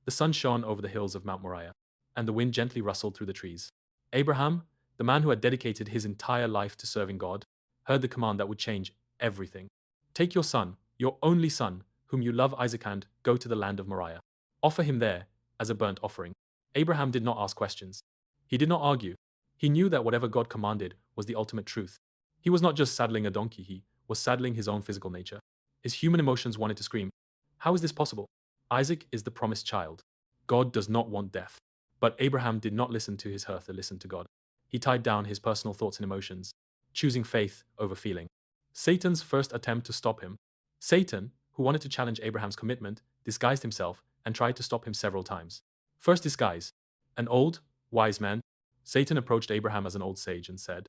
The sun shone over the hills of Mount Moriah, and the wind gently rustled through the trees. Abraham, the man who had dedicated his entire life to serving God, heard the command that would change everything. Take your son, your only son, whom you love, Isaac, and go to the land of Moriah. Offer him there as a burnt offering. Abraham did not ask questions. He did not argue. He knew that whatever God commanded was the ultimate truth. He was not just saddling a donkey, he was saddling his own physical nature. His human emotions wanted to scream, "How is this possible? Isaac is the promised child. God does not want death." But Abraham did not listen to his hearth, he listened to God. He tied down his personal thoughts and emotions, choosing faith over feeling. Satan's first attempt to stop him. Satan, who wanted to challenge Abraham's commitment, disguised himself and tried to stop him several times. First disguise. An old, wise man. Satan approached Abraham as an old sage and said,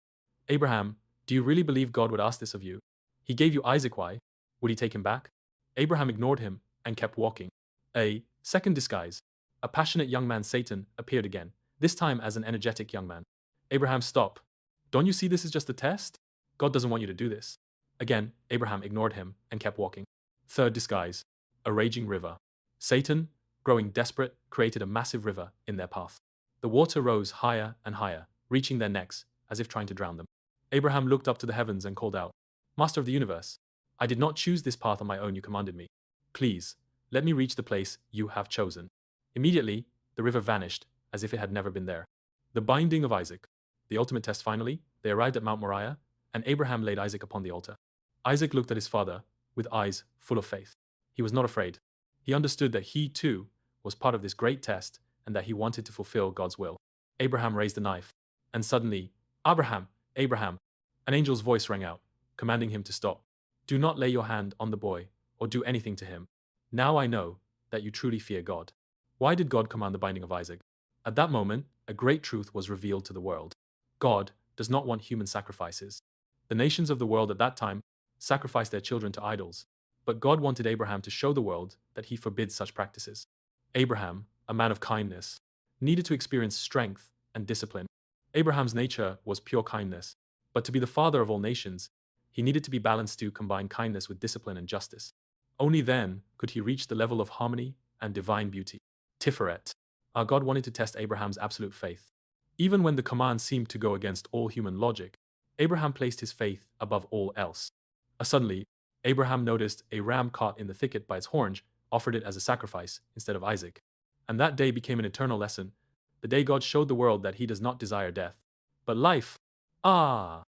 "Abraham, do you really believe God would ask this of you? He gave you Isaac, why? Would he take him back?" Abraham ignored him and kept walking. A second disguise. A passionate young man, Satan, appeared again, this time as an energetic young man. "Abraham, stop. Don't you see this is just a test? God doesn't want you to do this." Again, Abraham ignored him and kept walking. Third disguise. A raging river. Satan, growing desperate, created a massive river in their path. The water rose higher and higher, reaching their necks, as if trying to drown them. Abraham looked up to the heavens and called out, "Master of the universe, I did not choose this path on my own, you commanded me. Please, let me reach the place you have chosen." Immediately, the river vanished, as if it had never been there. The binding of Isaac. The ultimate test finally, they arrived at Mount Moriah, and Abraham laid Isaac upon the altar. Isaac looked at his father with eyes full of faith. He was not afraid. He understood that he, too, was part of this great test and that he wanted to fulfill God's will. Abraham raised the knife, and suddenly, "Abraham, Abraham," an angel's voice rang out, commanding him to stop. "Do not lay your hand on the boy or do anything to him. Now I know that you truly fear God." Why did God command the binding of Isaac? At that moment, a great truth was revealed to the world. God does not want human sacrifices. The nations of the world at that time sacrificed their children to idols, but God wanted Abraham to show the world that he forbids such practices. Abraham, a man of kindness, needed to experience strength and discipline. Abraham's nature was pure kindness, but to be the father of all nations, he needed to be balanced to combine kindness with discipline and justice. Only then could he reach the level of harmony and divine beauty. Tiferet. Our God wanted to test Abraham's absolute faith. Even when the command seemed to go against all human logic, Abraham placed his faith above all else. Suddenly, Abraham noticed a ram caught in the thicket by its horns, offered it as a sacrifice instead of Isaac. And that day became an eternal lesson, the day God showed the world that he does not desire death, but life. Ah!